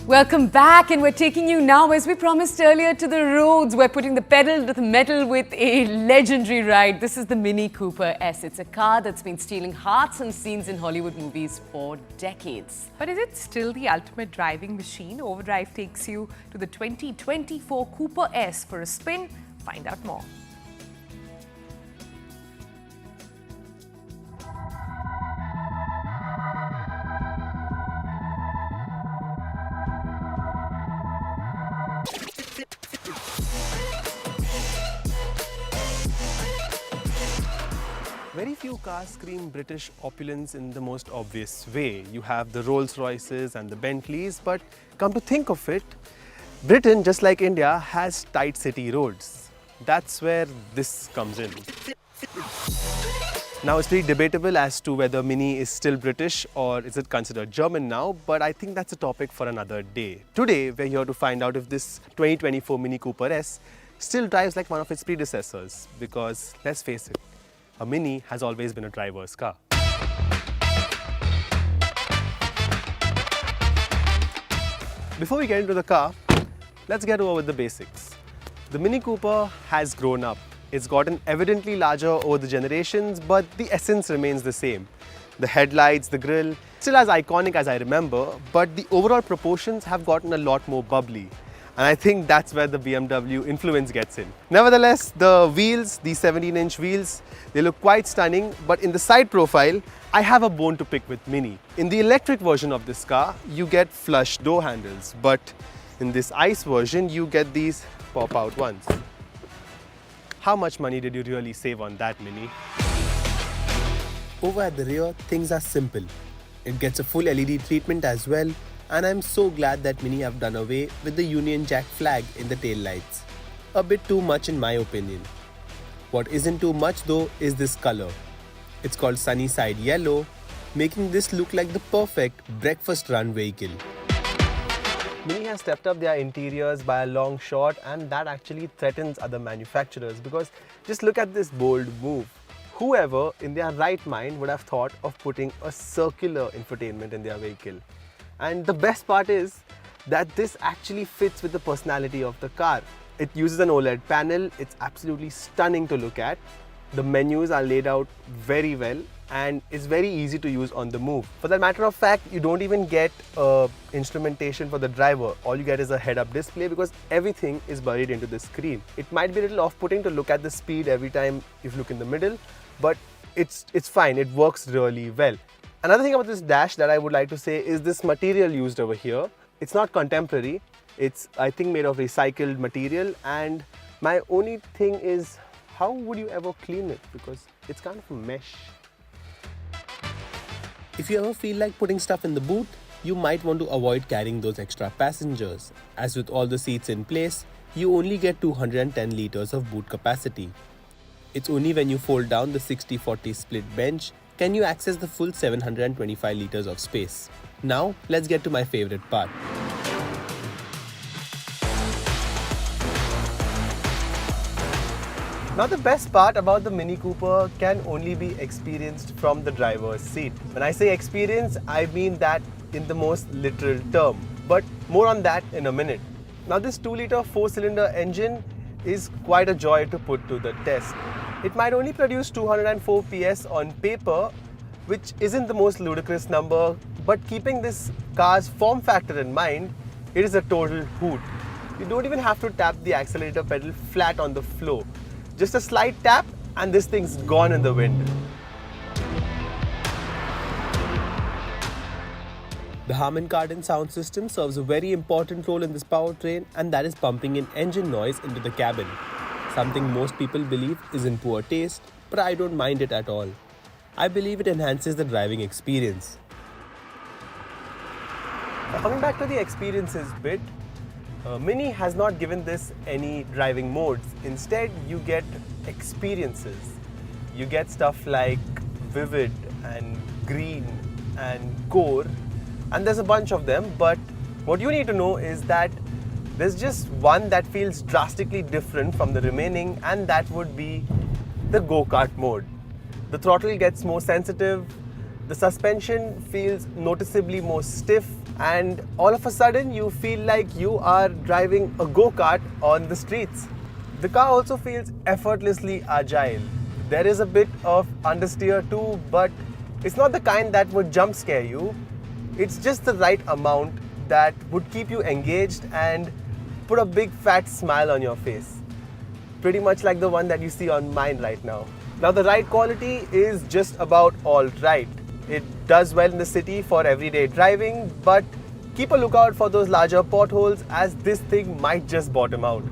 Welcome back, and we're taking you now, as we promised earlier, to the roads. We're putting the pedal to the metal with a legendary ride. This is the Mini Cooper S. It's a car that's been stealing hearts and scenes in Hollywood movies for decades. But is it still the ultimate driving machine? Overdrive takes you to the 2024 Cooper S for a spin. Find out more. Very few cars scream British opulence in the most obvious way. You have the Rolls Royces and the Bentleys, but come to think of it, Britain, just like India, has tight city roads. That's where this comes in. Now, it's pretty debatable as to whether Mini is still British or is it considered German now, but I think that's a topic for another day. Today, we're here to find out if this 2024 Mini Cooper S still drives like one of its predecessors, because let's face it, a Mini has always been a driver's car. Before we get into the car, let's get over the basics. The Mini Cooper has grown up. It's gotten evidently larger over the generations, but the essence remains the same. The headlights, the grille, still as iconic as I remember, but the overall proportions have gotten a lot more bubbly. And I think that's where the BMW influence gets in. Nevertheless, the wheels, these 17-inch wheels, they look quite stunning, but in the side profile, I have a bone to pick with Mini. In the electric version of this car, you get flush door handles, but in this ICE version, you get these pop-out ones. How much money did you really save on that, Mini? Over at the rear, things are simple. It gets a full LED treatment as well, and I'm so glad that Mini have done away with the Union Jack flag in the taillights. A bit too much in my opinion. What isn't too much though is this color. It's called Sunny Side Yellow, making this look like the perfect breakfast run vehicle. Mini has stepped up their interiors by a long shot, and that actually threatens other manufacturers, because just look at this bold move. Whoever in their right mind would have thought of putting a circular infotainment in their vehicle. And the best part is that this actually fits with the personality of the car. It uses an OLED panel, it's absolutely stunning to look at. The menus are laid out very well, and it's very easy to use on the move. For that matter of fact, you don't even get instrumentation for the driver. All you get is a head-up display, because everything is buried into the screen. It might be a little off-putting to look at the speed every time you look in the middle, but it's fine, it works really well. Another thing about this dash that I would like to say is this material used over here. It's not contemporary. It's, I think, made of recycled material, and my only thing is, how would you ever clean it? Because it's kind of a mesh. If you ever feel like putting stuff in the boot, you might want to avoid carrying those extra passengers, as with all the seats in place, you only get 210 liters of boot capacity. It's only when you fold down the 60-40 split bench can you access the full 725 liters of space. Now, let's get to my favorite part. Now, the best part about the Mini Cooper can only be experienced from the driver's seat. When I say experience, I mean that in the most literal term. But more on that in a minute. Now, this 2-liter 4-cylinder engine is quite a joy to put to the test. It might only produce 204 PS on paper, which isn't the most ludicrous number, but keeping this car's form factor in mind, it is a total hoot. You don't even have to tap the accelerator pedal flat on the floor. Just a slight tap and this thing's gone in the wind. The Harman Kardon sound system serves a very important role in this powertrain, and that is pumping in engine noise into the cabin. Something most people believe is in poor taste, but I don't mind it at all. I believe it enhances the driving experience. Coming back to the experiences bit, Mini has not given this any driving modes. Instead, you get experiences. You get stuff like Vivid and Green and Core, and there's a bunch of them, but what you need to know is that there's just one that feels drastically different from the remaining, and that would be the go-kart mode. The throttle gets more sensitive, The suspension feels noticeably more stiff, and all of a sudden you feel like you are driving a go-kart on the streets. The car also feels effortlessly agile. There is a bit of understeer too, but it's not the kind that would jump scare you. It's just the right amount that would keep you engaged and put a big fat smile on your face. Pretty much like the one that you see on mine right now. Now the ride quality is just about all right. It does well in the city for everyday driving, but keep a lookout for those larger potholes as this thing might just bottom out.